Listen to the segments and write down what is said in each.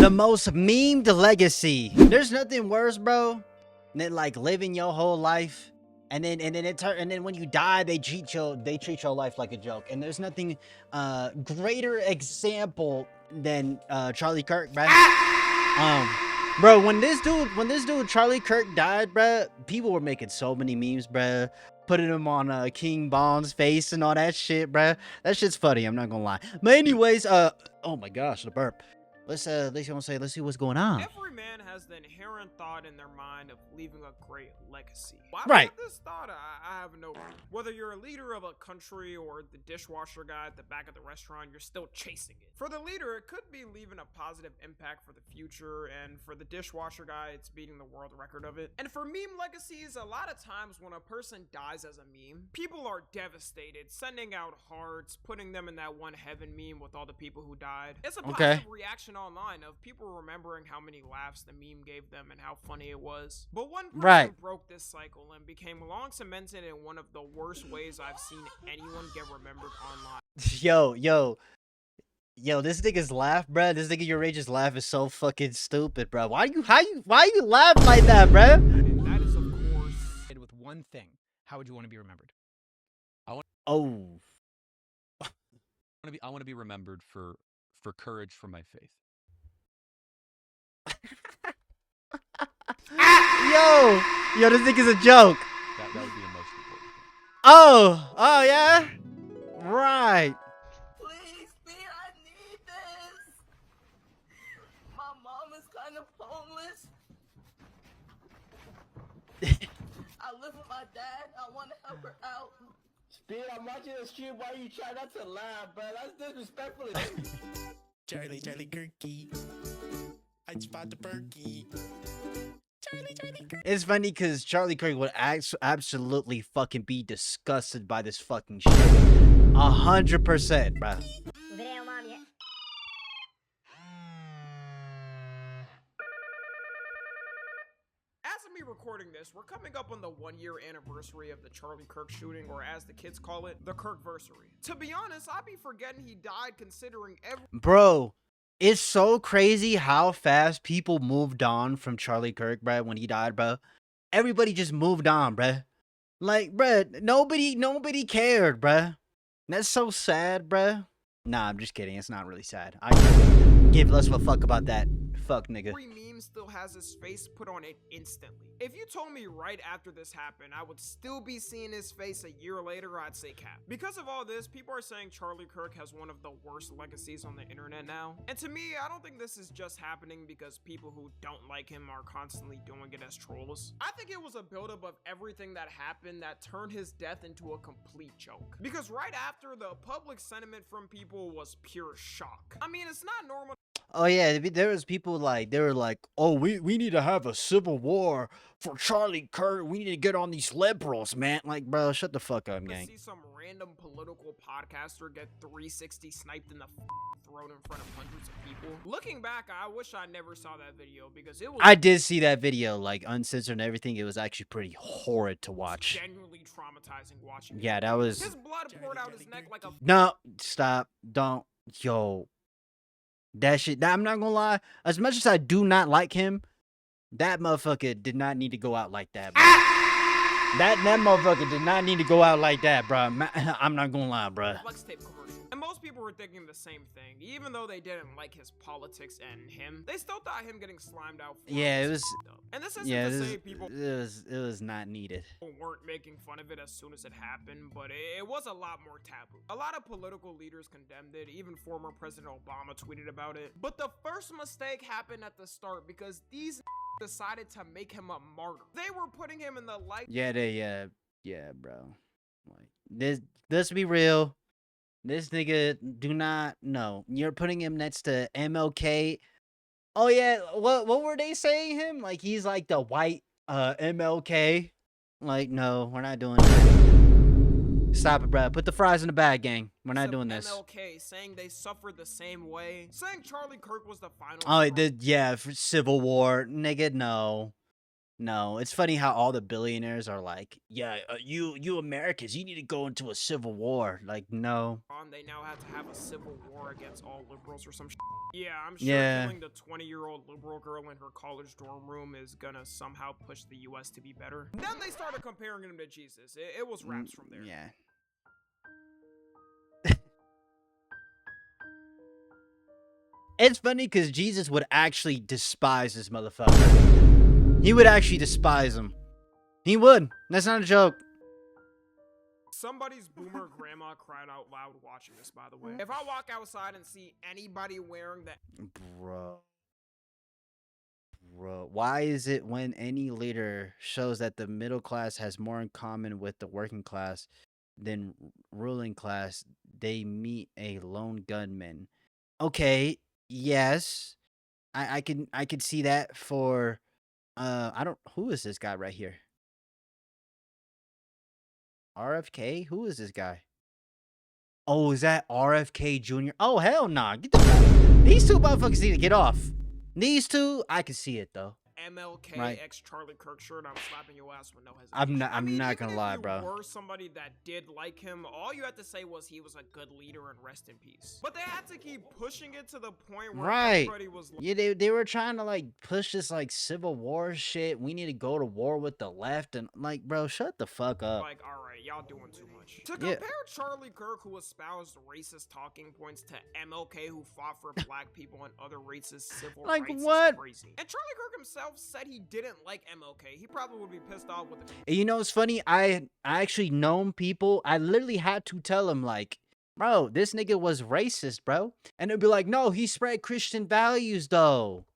The most memed legacy. There's nothing worse, bro, than like living your whole life and then when you die, they treat your life like a joke. And there's nothing greater example than Charlie Kirk, bro. Bro, when this dude Charlie Kirk died, bro, people were making so many memes, bro. Putting him on King Bond's face and all that shit, bro. That shit's funny, I'm not gonna lie. But anyways, oh my gosh, the burp. Let's see what's going on. Every man has the inherent thought in their mind of leaving a great legacy. Why Right. this thought? I have no clue. Whether you're a leader of a country or the dishwasher guy at the back of the restaurant, you're still chasing it. For the leader, it could be leaving a positive impact for the future, and for the dishwasher guy, it's beating the world record of it. And for meme legacies, a lot of times when a person dies as a meme, people are devastated, sending out hearts, putting them in that one heaven meme with all the people who died. It's a positive reaction online of people remembering how many laughs the meme gave them and how funny it was. But one person broke this cycle and became long cemented in one of the worst ways I've seen anyone get remembered online. Yo, this nigga's laugh, bruh. This nigga your rage's laugh is so fucking stupid, bro. Why you laugh like that, bruh? And that is, of course, with one thing. How would you want to be remembered? I want to be remembered for courage for my faith. Yo, this nigga's a joke. That would be the most important thing. Oh yeah, right. Please, B, I need this. My mom is kind of homeless. I live with my dad. I want to help her out. Speed, I'm watching the stream. Why you try not to laugh, bro? That's disrespectful. Charlie Kirky. I spot the perky. Charlie Kirk. It's funny because Charlie Kirk would absolutely fucking be disgusted by this fucking shit. 100%, bro. As of me recording this, we're coming up on the 1-year anniversary of the Charlie Kirk shooting, or as the kids call it, the Kirkversary. To be honest, I'd be forgetting he died considering Bro, it's so crazy how fast people moved on from Charlie Kirk, bro, when he died, bro. Everybody just moved on, bro. Like, bro, nobody cared, bro. That's so sad, bro. Nah, I'm just kidding. It's not really sad. I give less of a fuck about that. Fuck, nigga. Every meme still has his face put on it instantly. If you told me right after this happened, I would still be seeing his face a year later, I'd say cap. Because of all this, people are saying Charlie Kirk has one of the worst legacies on the internet now. And to me, I don't think this is just happening because people who don't like him are constantly doing it as trolls. I think it was a buildup of everything that happened that turned his death into a complete joke. Because right after, the public sentiment from people was pure shock. I mean, it's not normal. Oh yeah, there was people like, they were like, oh, we need to have a civil war for Charlie Kirk. We need to get on these liberals, man. Like, bro, shut the fuck up, gang. See some random political podcaster get 360 sniped in the throat in front of hundreds of people. Looking back, I wish I never saw that video because it was. I did see that video, like uncensored and everything. It was actually pretty horrid to watch. Genuinely traumatizing watching. Yeah, that was. His blood poured out his neck like a. No, stop, don't, yo. That shit, I'm not gonna lie. As much as I do not like him, that motherfucker did not need to go out like that, bro. That motherfucker did not need to go out like that, bro. I'm not gonna lie, bro. Flex tape commercial. And most people were thinking the same thing. Even though they didn't like his politics and him, they still thought him getting slimed out. Yeah, it was. And this isn't to say people. It was not needed. Weren't making fun of it as soon as it happened, but it was a lot more taboo. A lot of political leaders condemned it. Even former President Obama tweeted about it. But the first mistake happened at the start because these decided to make him a martyr. They were putting him in the light. Yeah, yeah, bro. Like let's be real. This nigga do not know. You're putting him next to MLK. Oh yeah, what were they saying him? Like he's like the white MLK. Like, no, we're not doing that. Stop it, bro. Put the fries in the bag, gang. We're not doing this. MLK saying they suffered the same way. Saying Charlie Kirk was the final. Oh, yeah, for Civil War. Nigga, no. No, it's funny how all the billionaires are like, yeah, you Americans, you need to go into a civil war. Like, no. They now had to have a civil war against all liberals or some shit. Yeah, I'm sure Yeah. killing the 20-year-old liberal girl in her college dorm room is gonna somehow push the US to be better. Then they started comparing him to Jesus. It was raps from there. Yeah. It's funny because Jesus would actually despise this motherfucker. He would actually despise him. He would. That's not a joke. Somebody's boomer grandma cried out loud watching this, by the way. If I walk outside and see anybody wearing that Bro. Why is it when any leader shows that the middle class has more in common with the working class than ruling class, they meet a lone gunman? Okay, yes. I can see that for I don't who is this guy right here? RFK? Who is this guy? Oh, is that RFK Jr.? Oh, hell nah. Get the fuck. These two motherfuckers need to get off. These two, I can see it though. MLK Right. x Charlie Kirk shirt, I'm slapping your ass with no hesitation. I'm not even gonna if lie, you bro. were somebody that did like him, all you had to say was he was a good leader and rest in peace. But they had to keep pushing it to the point where Right. everybody was like, Yeah, they were trying to like push this like civil war shit. We need to go to war with the left and like, bro, shut the fuck up. all right, y'all doing too much. To Yeah. compare Charlie Kirk, who espoused racist talking points, to MLK, who fought for black people and other racist civil Like rights, what? is crazy. And Charlie Kirk himself said he didn't like MLK. He probably would be pissed off with the And you know, it's funny. I actually known people. I literally had to tell him like, bro, this nigga was racist, bro. And they'd be like, no, he spread Christian values though.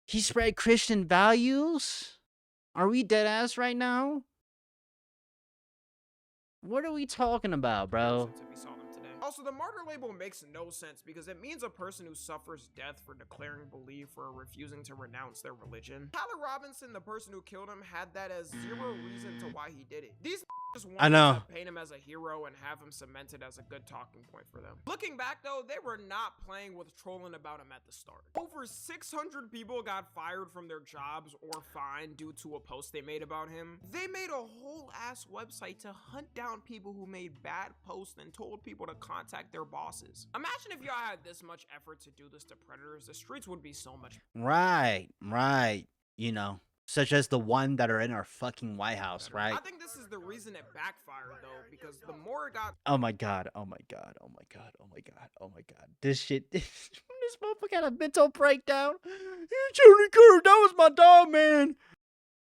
He spread Christian values? Are we dead ass right now? What are we talking about, bro? since we saw them today. Also, the martyr label makes no sense because it means a person who suffers death for declaring belief or refusing to renounce their religion. Tyler Robinson, the person who killed him, had that as zero reason to why he did it. These just wanted I know. to paint him as a hero and have him cemented as a good talking point for them. Looking back though, they were not playing with trolling about him at the start. Over 600 people got fired from their jobs or fined due to a post they made about him. They made a whole ass website to hunt down people who made bad posts and told people to contact their bosses. Imagine if y'all had this much effort to do this to predators, the streets would be so much Right. You know, such as the one that are in our fucking White House, better. right? I think this is the reason it backfired though, because the more it got Oh my god, oh my god, oh my god, oh my god, oh my god. This shit, this motherfucker had a mental breakdown. Charlie Kirk, that was my dog, man.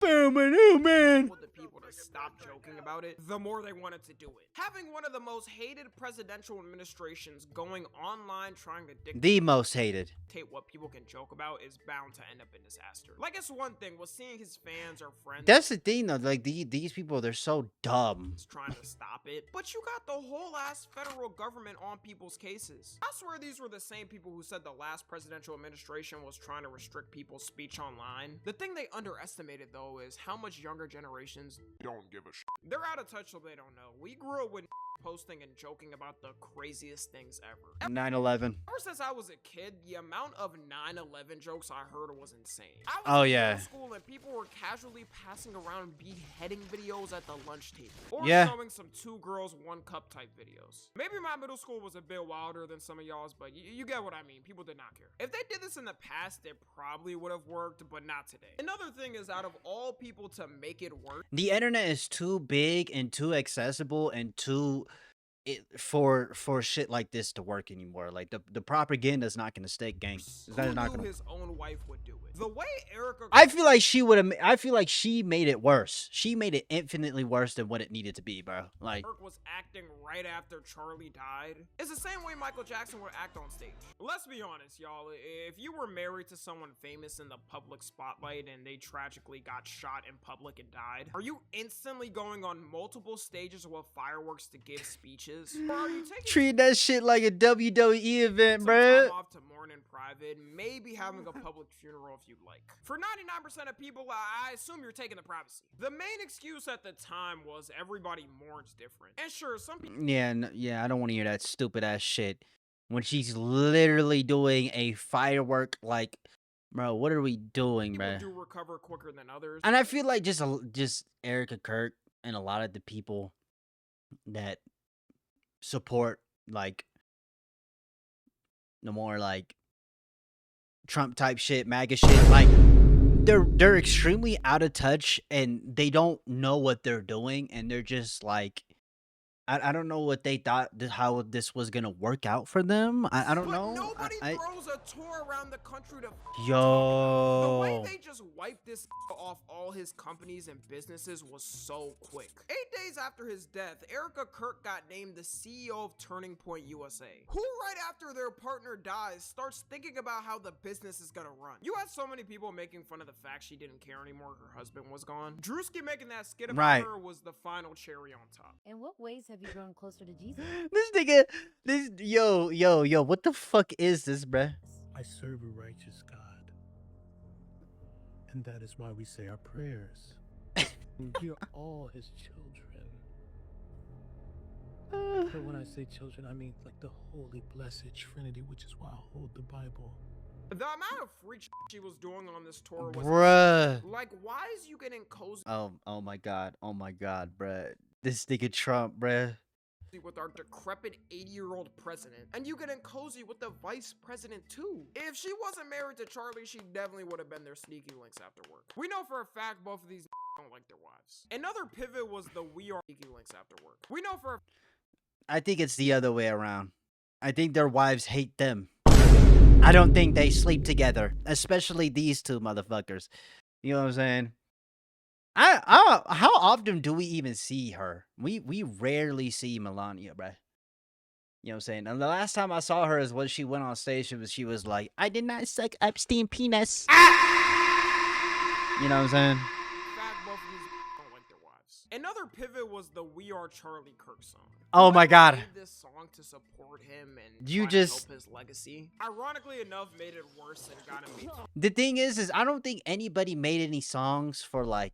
Oh man, oh man. the people to stop joking about it, the more they wanted to do it. Having one of the most hated presidential administrations going online trying to dictate The most hated. what people can joke about is bound to end up in disaster. Like, it's one thing was seeing his fans or friends That's the thing though, like these people, they're so dumb. trying to stop it, but you got the whole ass federal government on people's cases. I swear these were the same people who said the last presidential administration was trying to restrict people's speech online. The thing they underestimated though is how much younger generations don't give a shit. They're out of touch so they don't know. We grew up with posting and joking about the craziest things ever. 9/11. Ever since I was a kid, the amount of 9/11 jokes I heard was insane. I was Oh, in yeah. middle school and people were casually passing around beheading videos at the lunch table, or Yeah. showing some 2 girls 1 cup type videos. Maybe my middle school was a bit wilder than some of y'all's, but you get what I mean. People did not care. If they did this in the past, it probably would have worked, but not today. Another thing is, out of all people to make it work, The internet is too big and too accessible and too for shit like this to work anymore. Like the propaganda is not gonna stick, gang. who That is not knew gonna. his own wife would do it? The way Erica I feel like she would have. I feel like she made it worse. She made it infinitely worse than what it needed to be, bro. Like, Kirk was acting right after Charlie died. It's the same way Michael Jackson would act on stage. Let's be honest, y'all. If you were married to someone famous in the public spotlight and they tragically got shot in public and died, are you instantly going on multiple stages with fireworks to give speeches? Or are you taking treat that shit like a WWE event, some bro. time off to mourn in private, maybe having a public funeral if you'd like? For 99% of people, I assume you're taking the privacy. The main excuse at the time was everybody mourns different. And sure, some people Yeah, I don't want to hear that stupid ass shit when she's literally doing a firework like Bro, what are we doing, people bro? do recover quicker than others. And I feel like just Erica Kirk and a lot of the people that support like the more like Trump type shit, MAGA shit, like they're extremely out of touch and they don't know what they're doing and they're just like I don't know what they thought how this was gonna work out for them. I don't But know. nobody I throws a tour around the country to the way yo they just wiped this off all his companies and businesses was so quick. 8 days after his death, Erica Kirk got named the CEO of Turning Point USA, who right after their partner dies starts thinking about how the business is gonna run. You had so many people making fun of the fact she didn't care anymore her husband was gone. Drewski making that skit about Right. her was the final cherry on top. In what ways have you grown closer to Jesus? this nigga this yo what the fuck is this, bruh? I serve a righteous God. And that is why we say our prayers. We are all his children. But when I say children, I mean like the holy blessed Trinity, which is why I hold the Bible. The amount of freak shit she was doing on this tour was Bruh. like, why is you getting cozy Oh my god, bruh. This nigga Trump, bruh. with our decrepit 80-year-old president, and you getting cozy with the vice president too? If she wasn't married to Charlie, she definitely would have been their sneaky links after work. We know for a fact both of these don't like their wives. Another pivot was the we are sneaky links after work. We know for a I think it's the other way around. I think their wives hate them. I don't think they sleep together, especially these two motherfuckers. You know what I'm saying? How often do we even see her? We rarely see Melania, bruh. You know what I'm saying? And the last time I saw her is when she went on stage. She was like, "I did not suck Epstein penis." You know what I'm saying? fact both of these don't like their wives. Another pivot was the We Are Charlie Kirk song. Oh my Whoever god. made this song to support him and You try to just- help his legacy, ironically enough, made it worse and got him made The thing is I don't think anybody made any songs for like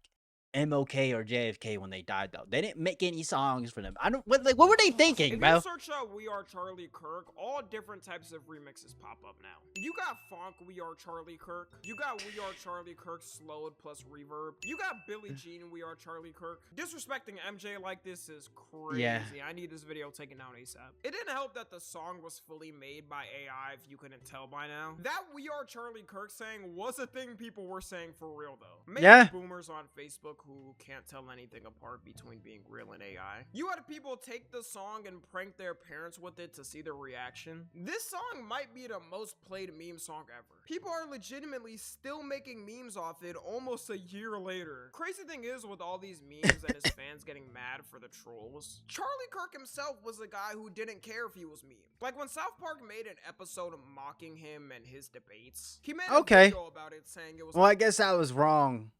MLK or JFK when they died though. They didn't make any songs for them. I don't what were they thinking, If bro? you search up We Are Charlie Kirk, all different types of remixes pop up now. You got funk We Are Charlie Kirk. You got We Are Charlie Kirk slowed plus reverb. You got Billie Jean We Are Charlie Kirk. Disrespecting MJ like this is crazy. Yeah. I need this video taken down ASAP. It didn't help that the song was fully made by AI if you couldn't tell by now. That We Are Charlie Kirk saying was a thing people were saying for real though. Maybe Yeah. boomers on Facebook who can't tell anything apart between being real and AI. You had people take the song and prank their parents with it to see their reaction. This song might be the most played meme song ever. People are legitimately still making memes off it almost a year later. Crazy thing is with all these memes and his fans getting mad for the trolls, Charlie Kirk himself was a guy who didn't care if he was memed. Like when South Park made an episode mocking him and his debates, he made a Okay. video about it saying it was Well, I guess I was wrong.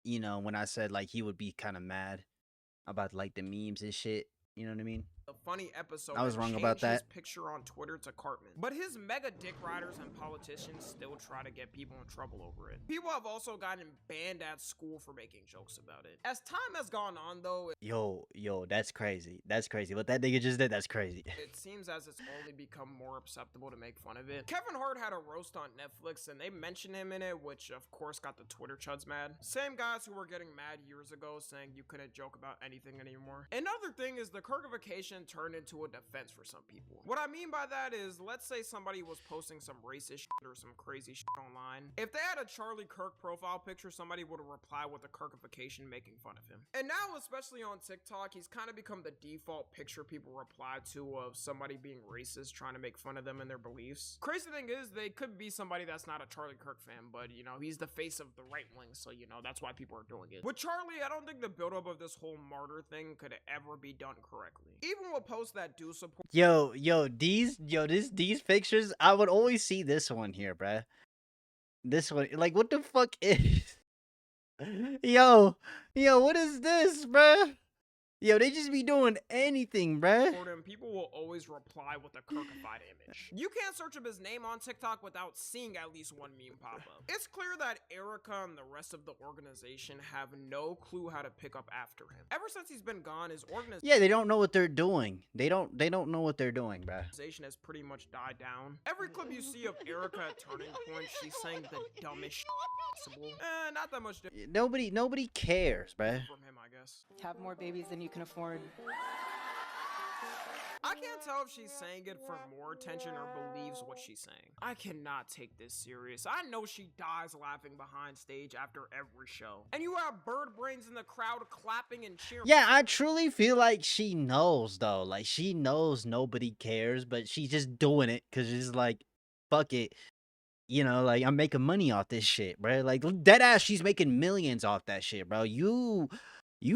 You know, when I said like he would be kind of mad about like the memes and shit. You know what I mean? a funny episode. I was and wrong about changed his that. picture on Twitter to Cartman. But his mega dick riders and politicians still try to get people in trouble over it. People have also gotten banned at school for making jokes about it. As time has gone on though, Yo, that's crazy. That's crazy. What that nigga just did, that's crazy. it seems as it's only become more acceptable to make fun of it. Kevin Hart had a roast on Netflix and they mentioned him in it, which of course got the Twitter chuds mad. Same guys who were getting mad years ago saying you couldn't joke about anything anymore. Another thing is the Kirkification turned into a defense for some people. What I mean by that is, let's say somebody was posting some racist shit or some crazy shit online. If they had a Charlie Kirk profile picture, somebody would reply with a Kirkification making fun of him. And now, especially on TikTok, he's kind of become the default picture people reply to of somebody being racist, trying to make fun of them and their beliefs. Crazy thing is, they could be somebody that's not a Charlie Kirk fan, but you know, he's the face of the right wing, so you know, that's why people are doing it. With Charlie, I don't think the buildup of this whole martyr thing could ever be done correctly. Even with posts that do support These pictures, I would always see this one here, bruh. This one, like, what the fuck is? Yo, what is this, bruh? Yo, they just be doing anything, bruh. Him, people will always reply with a Kirkified image. You can't search up his name on TikTok without seeing at least one meme pop up. It's clear that Erica and the rest of the organization have no clue how to pick up after him. Ever since he's been gone, his organization Yeah, they don't know what they're doing. They don't know what they're doing, bruh. has pretty much died down. Every clip you see of Erica at Turning Point, she's saying the dumbest shit possible. Not that much different Nobody cares, bruh. from him, I guess. Have more babies than you can afford. I can't tell if she's saying it for more attention or believes what she's saying. I cannot take this serious. I know she dies laughing behind stage after every show. And you have bird brains in the crowd clapping and cheering. Yeah, I truly feel like she knows, though. Like, she knows nobody cares, but she's just doing it because she's like, fuck it. You know, like, I'm making money off this shit, bro. Like, dead ass, she's making millions off that shit, bro. You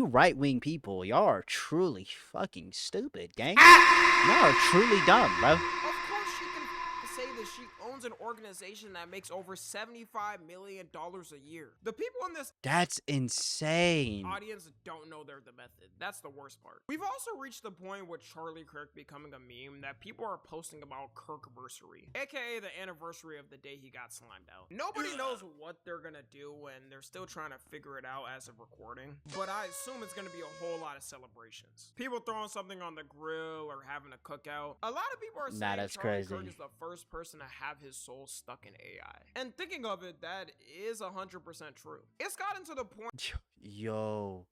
right-wing people, y'all are truly fucking stupid, gang. Y'all are truly dumb, bro. Of course she can say that she owns an organization that makes over $75 million a year. The people in this That's insane. audience don't know they're the method. That's the worst part. We've also reached the point with Charlie Kirk becoming a meme that people are posting about Kirkversary, aka the anniversary of the day he got slimed out. Nobody knows what they're gonna do, and they're still trying to figure it out as of recording, but I assume it's gonna be a whole lot of celebrations. People throwing something on the grill or having a cookout. A lot of people are saying That's Charlie crazy. Kirk is the first person to have his soul stuck in AI. And thinking of it, that is 100% true. It's gotten to the point Yo.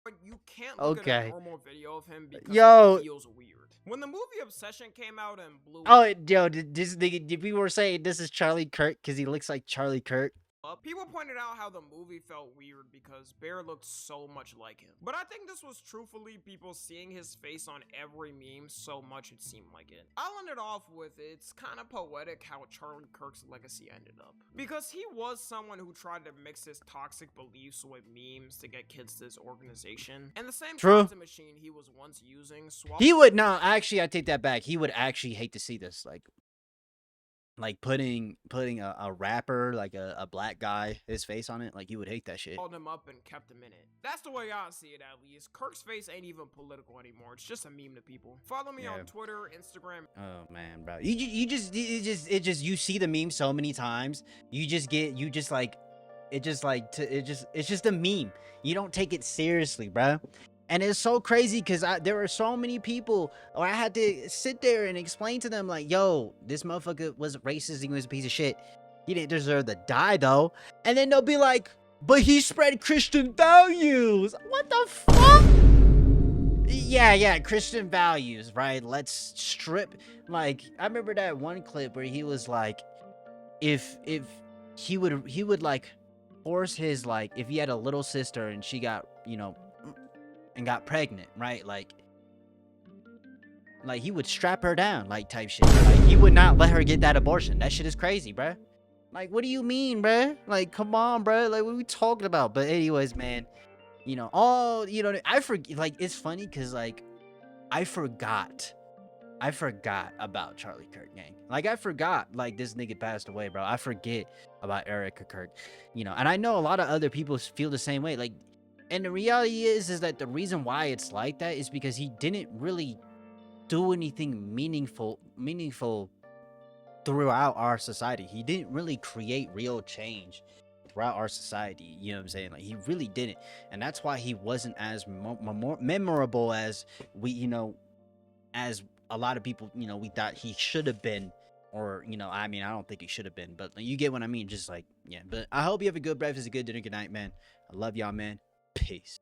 but you can't look at Okay. a normal video of him because Yo. it feels weird. When the movie Obsession came out and blew Oh, yo, this nigga, people were saying this is Charlie Kirk because he looks like Charlie Kirk. up, people pointed out how the movie felt weird because Bear looked so much like him. But I think this was truthfully people seeing his face on every meme so much it seemed like it. I'll end it off with it's kind of poetic how Charlie Kirk's legacy ended up. Because he was someone who tried to mix his toxic beliefs with memes to get kids to his organization. And the same True. content machine he was once using He would no, actually, I take that back. He would actually hate to see this, like putting a rapper, like a black guy, his face on it. Like, he would hate that shit. called him up and kept him in it. That's the way I see it, at least. Kirk's face ain't even political anymore. It's just a meme to people. Follow me Yeah. on Twitter, Instagram. Oh man, bro, you just you see the meme so many times. It's just a meme. You don't take it seriously, bro. And it's so crazy because there were so many people, or I had to sit there and explain to them, like, yo, this motherfucker was racist. He was a piece of shit. He didn't deserve to die, though. And then they'll be like, but he spread Christian values. What the fuck? Yeah, Christian values, right? Let's strip. Like, I remember that one clip where he was like, if he would like force his, like, if he had a little sister and she got, and got pregnant, right? Like he would strap her down, like, type shit. Like, he would not let her get that abortion. That shit is crazy, bruh. Like, what do you mean, bruh? Like, come on, bruh. Like, what are we talking about? But anyways, man, I forget. Like, it's funny because, like, I forgot about Charlie Kirk, gang. Like, I forgot, like, this nigga passed away, bro. I forget about Erica Kirk, and I know a lot of other people feel the same way. Like, and the reality is that the reason why it's like that is because he didn't really do anything meaningful throughout our society. He didn't really create real change throughout our society. You know what I'm saying? Like, he really didn't. And that's why he wasn't as memorable as as a lot of people, we thought he should have been. Or, I don't think he should have been. But you get what I mean? Just like, yeah. But I hope you have a good breakfast, a good dinner, good night, man. I love y'all, man. Peace.